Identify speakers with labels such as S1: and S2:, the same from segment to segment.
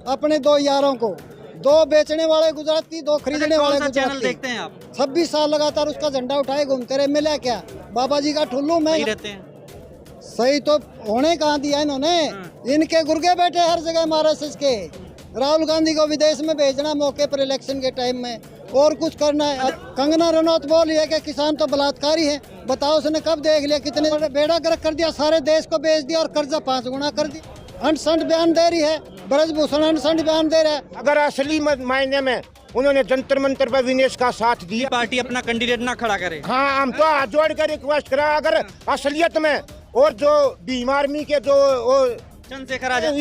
S1: अपने दो यारों को, दो बेचने वाले गुजरात की, दो खरीदने वाले
S2: कौन सा
S1: गुजरात
S2: चैनल
S1: की।
S2: देखते हैं आप?
S1: 26 साल लगातार उसका झंडा उठाए घूमते रहे, मिला क्या? बाबा जी का ठुल्लू में
S2: सही रहते हैं।
S1: सही तो होने कहाँ दिया इन्होंने। इनके गुर्गे बैठे हर जगह महाराष्ट्र के। राहुल गांधी को विदेश में भेजना मौके पर इलेक्शन के टाइम में, और कुछ करना है। अब कंगना रनौत बोल रही है कि किसान तो बलात्कारी है। बताओ उसने कब देख लिया? कितने बेड़ा गर्क कर दिया, सारे देश को बेच दिया और कर्जा 5 गुना कर दिया। अनसंट बयान दे रही है ब्रजभूषण, अनसंट बयान दे रहा है।
S3: अगर असली मायने में उन्होंने जंतर मंतर पर विनेश का साथ दिया,
S2: पार्टी अपना कैंडिडेट ना खड़ा करे।
S3: हाँ, हम तो हाथ जोड़ कर रिक्वेस्ट करा, अगर असलियत में और जो भीम आर्मी के जो
S2: चंद्रशेखर आजाद,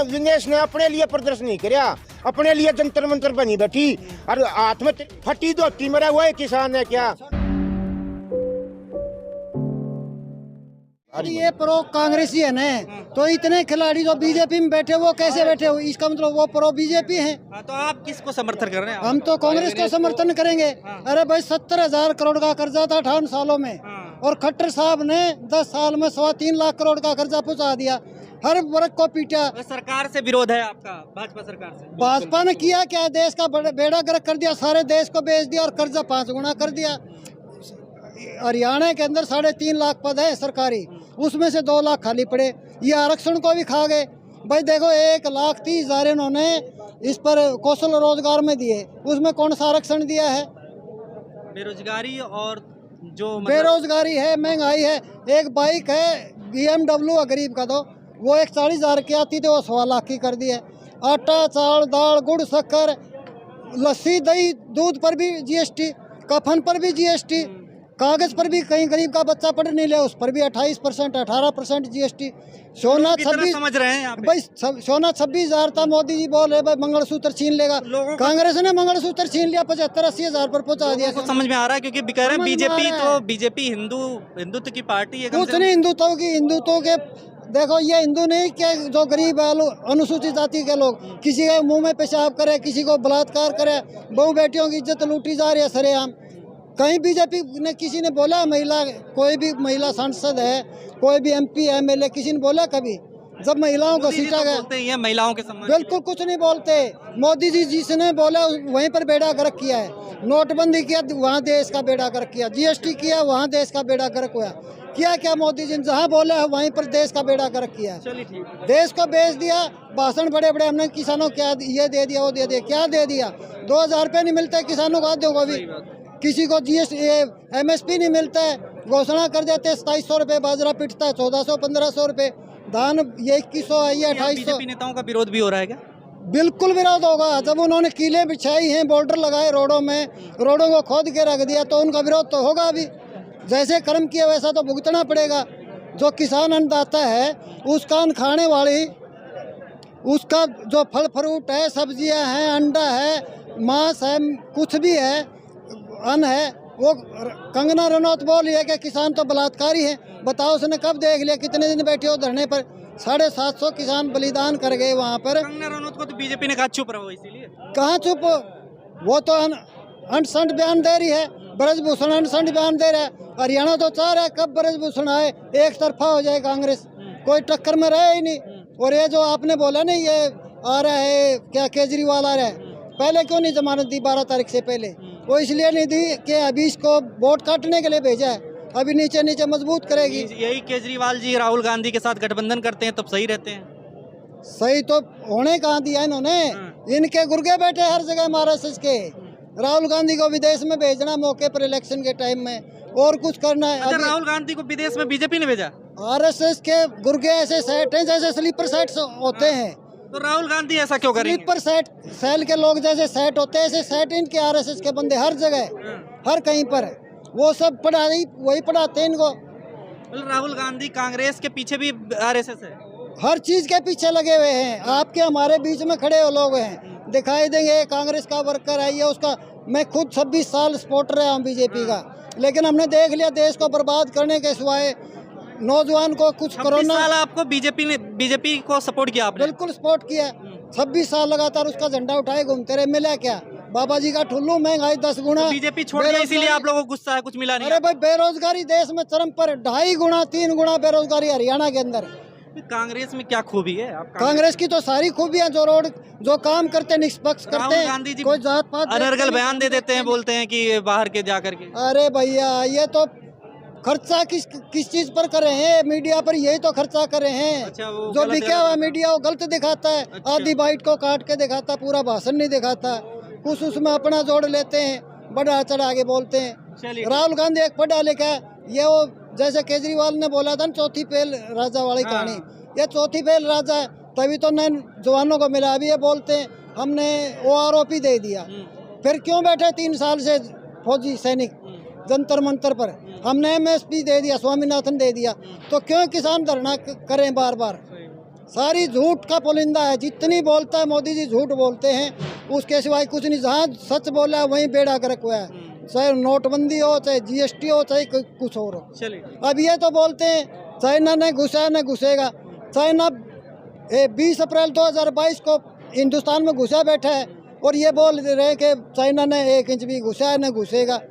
S3: विनेश ने अपने लिए प्रदर्शन नहीं किया, अपने लिए जंतर मंतर बनी बैठी और हाथ में फटी धोती मरा हुआ है किसान है क्या?
S1: अरे ये प्रो कांग्रेसी है ना, तो इतने खिलाड़ी जो बीजेपी में बैठे वो कैसे बैठे हो? इसका मतलब वो प्रो बीजेपी है।
S2: तो आप किसको समर्थन कर रहे हैं?
S1: हम तो कांग्रेस को समर्थन करेंगे। अरे भाई 70,000 करोड़ का कर्जा था 58 सालों में, और खट्टर साहब ने 10 साल में 3.25 लाख करोड़ का कर्जा पहुंचा दिया, हर वर्ग को पीटा।
S2: सरकार से विरोध है आपका, भाजपा सरकार से?
S1: भाजपा ने किया क्या? देश का बेड़ा गर्क कर दिया, सारे देश को बेच दिया और कर्जा 5 गुना कर दिया। हरियाणा के अंदर 3.5 लाख पद है सरकारी, उसमें से 2 लाख खाली पड़े। ये आरक्षण को भी खा गए। भाई देखो 1,30,000 इन्होंने इस पर कौशल रोजगार में दिए, उसमें कौन सा आरक्षण दिया है?
S2: बेरोजगारी और जो
S1: बेरोजगारी है, महंगाई है। एक बाइक है BMW गरीब का, तो वो 41,000 की आती थी, वो 1.25 लाख की कर दी है। आटा, चावल, दाल, गुड़, शक्कर, लस्सी, दही, दूध पर भी GST, कफन पर भी GST, कागज पर भी कहीं गरीब का बच्चा पढ़ नहीं ले उस पर भी 28%, 18% GST। सोना 26
S2: समझ रहे हैं आप?
S1: भाई सोना 26,000 था, मोदी जी बोल रहे भाई मंगलसूत्र छीन लेगा। कांग्रेस ने मंगलसूत्र छीन लिया, 75-80 हजार पर पहुंचा दिया।
S2: समझ में आ रहा है, क्योंकि कह रहे हैं बीजेपी हिंदुत्व की पार्टी है।
S1: कुछ नहीं हिंदुत्व की, हिंदुत्व के देखो ये हिंदू नहीं कि जो गरीब है, अनुसूचित जाति के लोग, किसी के मुंह में पेशाब करे, किसी को बलात्कार करे, बहू बेटियों की इज्जत लूटी जा रही है सरेआम। कहीं बीजेपी ने किसी ने बोला महिला, कोई भी महिला सांसद है, कोई भी MP MLA, किसी ने बोला कभी? जब महिलाओं को सीटा गया,
S2: महिलाओं के सम्मान
S1: बिल्कुल कुछ नहीं बोलते। मोदी जी जिसने बोला वहीं पर बेड़ा गर्क किया है। नोटबंदी किया, वहाँ देश का बेड़ा गर्क किया। GST किया, वहाँ देश का बेड़ा गर्क हुआ। क्या मोदी जी जहाँ बोला है वहीं पर देश का बेड़ा गर्क किया। देश को बेच दिया। भाषण बड़े बड़े हमने किसानों को क्या ये दे दिया, वो दे दिया, क्या दे दिया? 2,000 रुपये नहीं मिलते किसानों को, आदमियों को भी। किसी को MSP नहीं मिलता है, घोषणा कर देते हैं 2700 रुपये, बाजरा पिटता है 1400-1500 रुपये, धान ये 2100 है, ये 2800।
S2: नेताओं का विरोध भी हो रहा है क्या?
S1: बिल्कुल विरोध होगा। जब उन्होंने कीले बिछाई हैं, बॉर्डर लगाए रोडों में, रोडों को खोद के रख दिया, तो उनका विरोध तो होगा भी। जैसे कर्म किया वैसा तो भुगतना पड़ेगा। जो किसान अन्नदाता है, उसका अन्न खाने वाली, उसका जो फल फ्रूट है, सब्जियां हैं, अंडा है, मांस है, कुछ भी है, अन्न है, वो कंगना रनौत बोल रही है कि किसान तो बलात्कारी है। बताओ उसने कब देख लिया? कितने दिन बैठे हो धरने पर? 750 किसान बलिदान कर गए वहाँ पर।
S2: कंगना रनौत को तो बीजेपी ने कहा चुप रहो, इसीलिए
S1: कहाँ चुप? वो तो अनसंट बयान दे रही है। ब्रजभूषण अनसंट बयान दे रहा है। हरियाणा तो चाह रहा है कब ब्रजभूषण आए, एक तरफा हो जाए कांग्रेस, कोई टक्कर में रहे ही नहीं। और ये जो आपने बोला नहीं, ये आ रहा है क्या, केजरीवाल आ रहा है, पहले क्यों नहीं जमानत दी 12 तारीख से पहले? वो इसलिए नहीं दी कि अभी इसको वोट काटने के लिए भेजा है, अभी नीचे नीचे मजबूत करेगी।
S2: यही केजरीवाल जी राहुल गांधी के साथ गठबंधन करते हैं तब सही रहते हैं।
S1: सही तो होने कहाँ दिया इन्होंने। इनके गुर्गे बैठे हर जगह महाराष्ट्र के। राहुल गांधी को विदेश में भेजना मौके पर इलेक्शन के टाइम में, और कुछ करना है।
S2: अच्छा, राहुल गांधी को विदेश में बीजेपी ने भेजा?
S1: RSS के गुर्गे ऐसे सेट हैं जैसे स्लीपर सेट होते हैं।
S2: तो राहुल गांधी ऐसा क्यों करेंगे?
S1: स्लीपर सेट सेल के लोग जैसे सेट होते हैं, ऐसे सेट इनके RSS के बंदे हर जगह, हर कहीं पर। वो सब वही पढ़ाते हैं इनको।
S2: राहुल गांधी कांग्रेस के पीछे भी RSS है,
S1: हर चीज के पीछे लगे हुए हैं। आपके हमारे बीच में खड़े हो लोग हैं, दिखाई देंगे कांग्रेस का वर्कर है ये उसका। मैं खुद 26 साल सपोर्टर रहा हूँ बीजेपी का, लेकिन हमने देख लिया देश को बर्बाद करने के सिवाय नौजवान को कुछ कोरोना।
S2: आपको बीजेपी को सपोर्ट किया आपने?
S1: बिल्कुल सपोर्ट किया। 26 साल लगातार उसका झंडा उठाए घूमते रहे, मिला क्या? बाबा जी का ठुल्लू, महंगाई 10 गुना।
S2: बीजेपी छोड़ दिया इसीलिए आप लोगों को गुस्सा है, कुछ मिला नहीं?
S1: अरे भाई बेरोजगारी देश में चरम पर, 2.5 गुना 3 गुना बेरोजगारी हरियाणा के अंदर।
S2: कांग्रेस में क्या खूबी है? आप
S1: कांग्रेस की तो सारी खूबियां, जो रोड जो काम करते हैं, निष्पक्ष करते
S2: राहुल गांधी
S1: हैं,
S2: जी
S1: कोई जात पात
S2: अनर्गल बयान दे देते हैं, बोलते हैं कि बाहर के जा करके।
S1: अरे भैया, ये तो खर्चा किस चीज पर कर रहे हैं? मीडिया पर यही तो खर्चा कर रहे हैं।
S2: अच्छा, वो
S1: जो
S2: गलत
S1: बिका हुआ मीडिया वो गलत दिखाता है।
S2: अच्छा।
S1: आधी बाइट को काट के दिखाता, पूरा भाषण नहीं दिखाता, कुछ उसमें अपना जोड़ लेते हैं, बढ़ा चढ़ा के बोलते हैं।
S2: चलिए।
S1: राहुल गांधी एक पढ़ा लिखा है, ये वो जैसे केजरीवाल ने बोला था ना, चौथी फेल राजा वाली
S2: हाँ।
S1: कहानी, ये चौथी फेल राजा है, तभी तो नए जवानों को मिला। अभी ये बोलते हैं हमने वो आरोपी दे दिया, फिर क्यों बैठे 3 साल से फौजी सैनिक जंतर मंतर पर? हमने MSP दे दिया, स्वामीनाथन दे दिया, तो क्यों किसान धरना करें बार बार? सारी झूठ का पुलिंदा है, जितनी बोलता है मोदी जी झूठ बोलते हैं, उसके सिवाय कुछ नहीं। जहाँ सच बोला है वहीं बेड़ा गर्क हुआ है, चाहे नोटबंदी हो, चाहे GST हो, चाहे कुछ और हो।
S2: चलिए।
S1: अब ये तो बोलते हैं चाइना ने घुसा न घुसेगा। चाइना 20 अप्रैल 2022 को हिंदुस्तान में घुसा बैठा है, और ये बोल रहे हैं कि चाइना ने 1 इंच भी घुसा है न घुसेगा।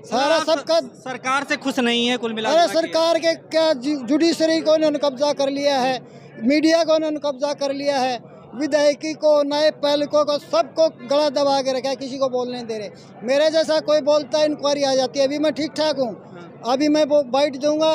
S1: सारा सबका
S2: सरकार से खुश नहीं है कुल
S1: अरे
S2: मिलाकर।
S1: सरकार के क्या, जुडिशरी को इन्होंने कब्जा कर लिया है, मीडिया को इन्होंने कब्जा कर लिया है, विधायकी को, नए पालकों को, सबको गला दबा के रखा है, किसी को बोलने नहीं दे रहे। मेरे जैसा कोई बोलता है इंक्वायरी आ जाती है। अभी मैं ठीक ठाक हूँ, अभी मैं वो बाइट दूंगा,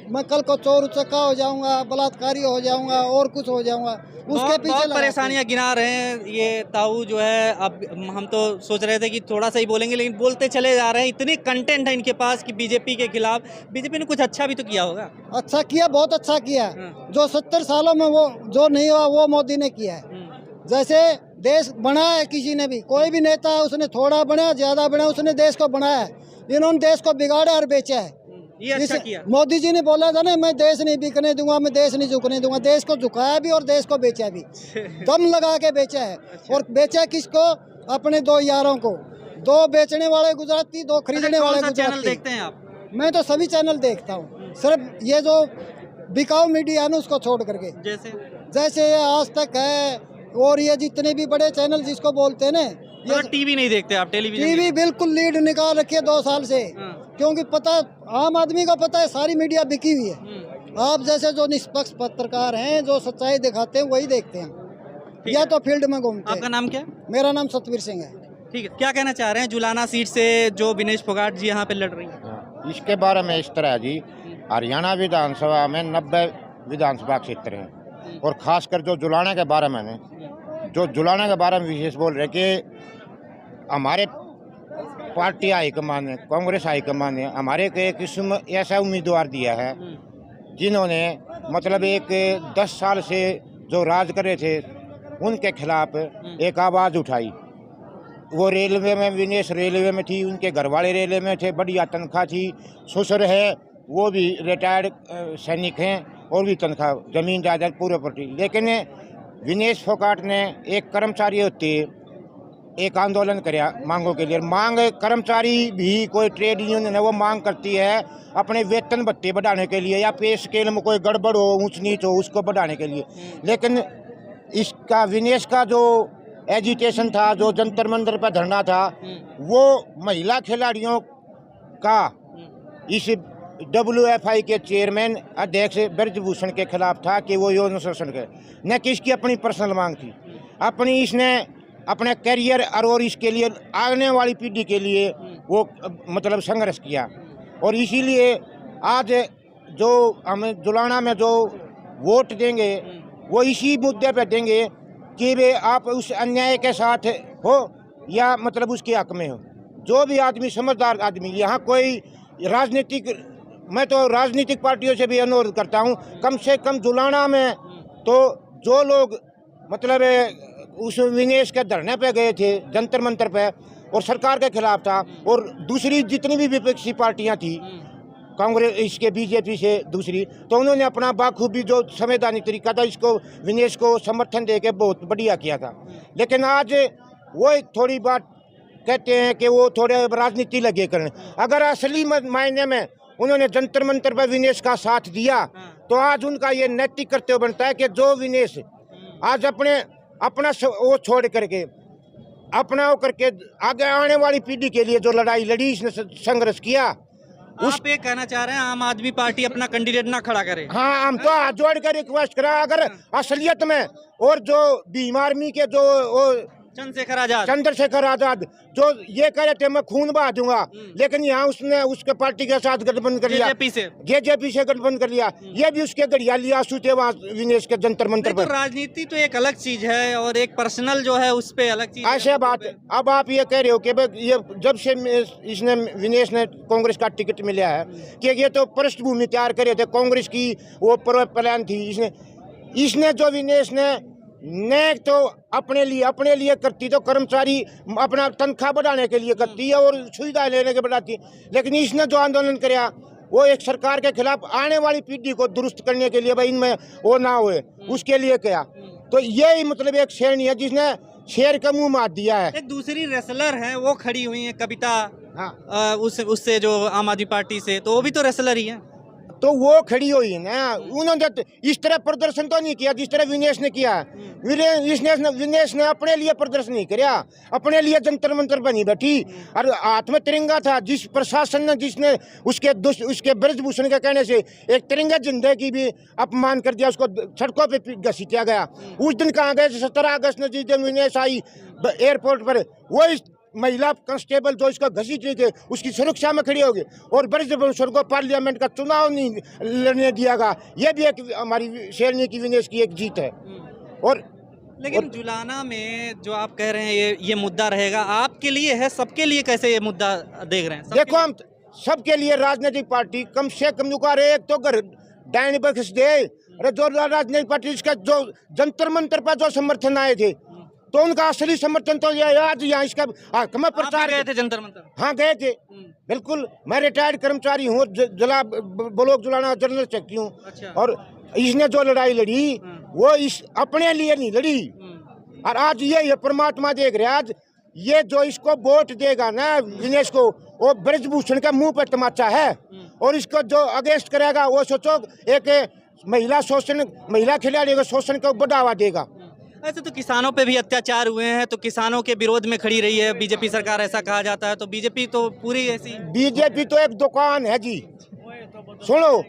S1: मैं कल को चोर उचक्का हो जाऊंगा, बलात्कारी हो जाऊंगा, और कुछ हो जाऊंगा। उसके पीछे
S2: बहुत
S1: लगाते
S2: परेशानियां गिना रहे हैं ये ताऊ जो है। अब हम तो सोच रहे थे कि थोड़ा सा ही बोलेंगे, लेकिन बोलते चले जा रहे हैं। इतनी कंटेंट है इनके पास कि बीजेपी के खिलाफ। बीजेपी ने कुछ अच्छा भी तो किया होगा।
S1: अच्छा किया, बहुत अच्छा किया। जो 70 सालों में वो जो नहीं हुआ वो मोदी ने किया है। जैसे देश बनाया है, किसी ने भी, कोई भी नेता है उसने थोड़ा बनाया ज्यादा बनाया, उसने देश को बनाया है। इन्होंने देश को बिगाड़ा और बेचा है।
S2: ये अच्छा किया।
S1: मोदी जी ने बोला था ना, मैं देश नहीं बिकने दूंगा, मैं देश नहीं झुकने दूंगा। देश को झुकाया भी और देश को बेचा भी, दम लगा के बेचा है। और बेचा किसको? अपने 2 यारों को। 2 बेचने वाले गुजराती, 2 खरीदने वाले
S2: चैनल
S1: गुजराती।
S2: देखते हैं आप?
S1: मैं तो सभी चैनल देखता हूँ, सिर्फ ये जो बिकाऊ मीडिया है ना उसको छोड़ करके। जैसे ये आज तक है, और ये जितने भी बड़े चैनल जिसको बोलते हैं ना, ये
S2: टीवी नहीं देखते आप? टेलीविजन
S1: टीवी बिल्कुल लीड निकाल रखी है 2 साल से, क्योंकि पता, आम आदमी को पता है सारी मीडिया बिकी हुई है। आप जैसे जो निष्पक्ष पत्रकार हैं, जो सच्चाई दिखाते हैं, वही देखते हैं, या तो फील्ड में घूमते हैं।
S2: आपका नाम क्या है?
S1: मेरा नाम सतवीर सिंह है।
S2: ठीक है, क्या कहना चाह रहे हैं? जुलाना सीट से जो विनेश फोगाट जी यहाँ पे लड़ रही हैं।
S3: इसके बारे में इस तरह जी, हरियाणा विधानसभा में 90 विधानसभा क्षेत्र हैं, और खासकर जो जुलाना के बारे में विशेष बोल रहे कि हमारे पार्टी हाईकमान ने, कांग्रेस हाईकमान ने हमारे को एक ऐसा उम्मीदवार दिया है जिन्होंने मतलब एक 10 साल से जो राज कर रहे थे उनके खिलाफ एक आवाज़ उठाई। वो रेलवे में, विनेश रेलवे में थी, उनके घर वाले रेलवे में थे, बढ़िया तनख्वाह थी। ससुर है वो भी रिटायर्ड सैनिक हैं, और भी तनख्वाह, जमीन जायदाद पूरे पर थी। लेकिन विनेश फोगाट ने एक कर्मचारी होते एक आंदोलन कराया मांगों के लिए। मांग कर्मचारी भी, कोई ट्रेड यूनियन है वो मांग करती है अपने वेतन भत्ते बढ़ाने के लिए, या पे स्केल में कोई गड़बड़ हो, ऊंच नीच हो, उसको बढ़ाने के लिए। लेकिन इसका विनेश का जो एजिटेशन था, जो जंतर मंतर पर धरना था, वो महिला खिलाड़ियों का इस WFI के चेयरमैन अध्यक्ष ब्रजभूषण के खिलाफ था कि वो यौन शोषण के, न कि इसकी अपनी पर्सनल मांग थी। अपनी इसने अपने करियर और इसके लिए आने वाली पीढ़ी के लिए वो मतलब संघर्ष किया। और इसीलिए आज जो हम जुलाना में जो वोट देंगे वो इसी मुद्दे पे देंगे कि वे आप उस अन्याय के साथ हो या मतलब उसके हक में हो। जो भी आदमी, समझदार आदमी, यहाँ कोई राजनीतिक, मैं तो राजनीतिक पार्टियों से भी अनुरोध करता हूँ, कम से कम जुलाना में तो जो लोग मतलब उस विनेश के धरने पे गए थे जंतर मंतर पे और सरकार के खिलाफ था, और दूसरी जितनी भी विपक्षी पार्टियां थी, कांग्रेस, इसके बीजेपी से दूसरी, तो उन्होंने अपना बाखूबी जो संवैधानिक तरीका था इसको, विनेश को समर्थन देके बहुत बढ़िया किया था। लेकिन आज वो एक थोड़ी बात कहते हैं कि वो थोड़े राजनीति लगे करने। अगर असली मायने में उन्होंने जंतर मंतर पर विनेश का साथ दिया तो आज उनका ये नैतिक कर्तव्य बनता है कि जो विनेश आज अपना वो छोड़ करके, अपना वो करके आगे आने वाली पीढ़ी के लिए जो लड़ाई लड़ी, इसने संघर्ष किया,
S2: आप ये कहना चाह रहे हैं आम आदमी पार्टी अपना कैंडिडेट ना खड़ा करे?
S3: हाँ, हम तो हाथ जोड़ कर रिक्वेस्ट करा, अगर असलियत में और जो भीम आर्मी के जो वो चंद्रशेखर आजाद जो ये कह रहे थे मैं खून बहा दूंगा, लेकिन यहाँ उसने उसके पार्टी के साथ गठबंधन कर लिया, जेजेपी से गठबंधन कर लिया। ये भी उसके घड़ियाली आंसू थे वहाँ विनेश के जंतर मंतर पर।
S2: तो राजनीति तो एक अलग चीज है और एक पर्सनल जो है उस पे अलग चीज।
S3: ऐसे बात अब आप ये कह रहे हो कि ये जब से इसने विनेश ने कांग्रेस का टिकट मिला है कि ये तो पृष्ठभूमि तैयार करे थे कांग्रेस की, वो प्लान थी इसने जो विनेश ने तो अपने लिए करती तो कर्मचारी अपना तनख्वाह बढ़ाने के लिए करती है और सुविधा लेने के बढ़ाती है, लेकिन इसने जो आंदोलन किया वो एक सरकार के खिलाफ आने वाली पीढ़ी को दुरुस्त करने के लिए, भाई इनमें वो ना होए उसके लिए किया। तो यही मतलब एक श्रेणी है जिसने शेर का मुंह मार दिया है।
S2: एक दूसरी रेसलर है वो खड़ी हुई है कविता,
S3: हाँ।
S2: उससे जो आम आदमी पार्टी से, तो वो भी तो रेसलर ही है।
S3: तो वो खड़ी हुई है ना, उन्होंने इस तरह प्रदर्शन तो नहीं किया जिस तरह विनेश ने किया। विनेश ने अपने लिए प्रदर्शन नहीं किया, अपने लिए जंतर मंतर बनी बैठी और हाथ में तिरंगा था। जिस प्रशासन ने जिसने उसके ब्रजभूषण के कहने से एक तिरंगा झंडे की भी अपमान कर दिया, उसको सड़कों पे घसीटा गया। उस दिन कहाँ गए? 17 अगस्त ने जिस दिन विनेश आई एयरपोर्ट पर, वो महिला कांस्टेबल जो इसका घसीट रही थे उसकी सुरक्षा में खड़ी होगी और ब्रजभूषण को पार्लियामेंट का चुनाव नहीं लड़ने दियागा। ये भी एक हमारी श्रेणी की विनेश की एक जीत है। और
S2: लेकिन जुलाना में जो आप कह रहे हैं ये मुद्दा रहेगा, आपके लिए है, सबके लिए कैसे ये मुद्दा देख रहे हैं?
S3: देखो, हम सबके लिए राजनीतिक पार्टी कम से कम नुकारे एक तो घर डायन बख्श दे। अरे जो राजनीतिक पार्टी इसका जो जंतर मंतर पर जो समर्थन आए थे तो उनका असली समर्थन तो आज यहाँ इसका हकमा प्रचार
S2: गए थे जंतर मंतर।
S3: हाँ गए थे, बिल्कुल। मैं रिटायर्ड कर्मचारी हूँ, ब्लॉक जुलाना जनरल सेक्रेटरी हूँ।
S2: अच्छा।
S3: और इसने जो लड़ाई लड़ी वो इस अपने लिए नहीं लड़ी। और आज ये परमात्मा देख रहे, आज ये जो इसको वोट देगा ना विनेश को, वो ब्रजभूषण का मुंह पर तमाचा है। और इसको जो अगेंस्ट करेगा वो सोचो एक महिला खिलाड़ी को शोषण को बढ़ावा देगा।
S2: ऐसे तो किसानों पे भी अत्याचार हुए हैं, तो किसानों के विरोध में खड़ी रही है बीजेपी सरकार, ऐसा कहा जाता है। तो बीजेपी तो पूरी ऐसी,
S3: बीजेपी तो एक दुकान है जी। सुनो,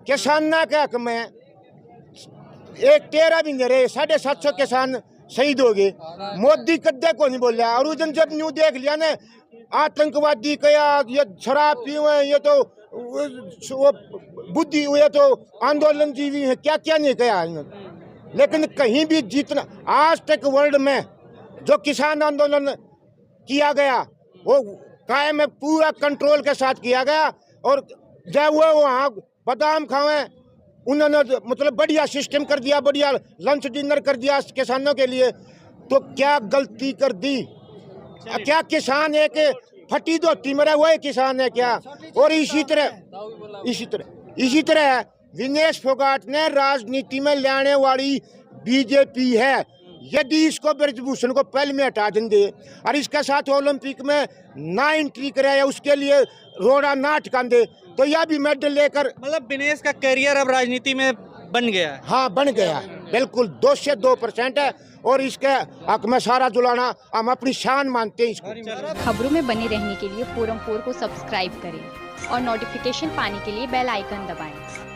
S3: किसान के हक में एक 13 भी नहीं रहे, 750 किसान शहीद हो गए। मोदी कद्दे को नहीं बोल रहा। और उस दिन जब न्यू देख लिया ना, आतंकवादी कया, ये शराब पीवे, ये तो बुद्धि, ये तो आंदोलन जीवी है, क्या क्या नहीं कहा इन्होंने। लेकिन कहीं भी जीतना, आज तक वर्ल्ड में जो किसान आंदोलन किया गया वो कायम में पूरा कंट्रोल के साथ किया गया। और जब वो वहाँ बादाम खावे, उन्होंने मतलब बढ़िया सिस्टम कर दिया, बढ़िया लंच डिनर कर दिया किसानों के लिए। तो क्या गलती कर दी? क्या किसान एक फटी धोती में वही किसान है क्या? और इसी तरह विनेश फोगाट ने राजनीति में लाने वाली बीजेपी है। यदि इसको ब्रजभूषण को पहले में हटा देंगे और इसके साथ ओलंपिक में ना एंट्री करे, उसके लिए रोड़ा ना अटका दे, तो यह भी मेडल लेकर,
S2: मतलब विनेश का करियर अब राजनीति में बन गया है।
S3: हाँ, बन गया, बिल्कुल 2 से 2% है। और इसके हक में सारा जुलाना हम अपनी शान मानते हैं इसको।
S4: खबरों में बने रहने के लिए फोरम 4 को सब्सक्राइब करें और नोटिफिकेशन पाने के लिए बेल आइकन दबाएं।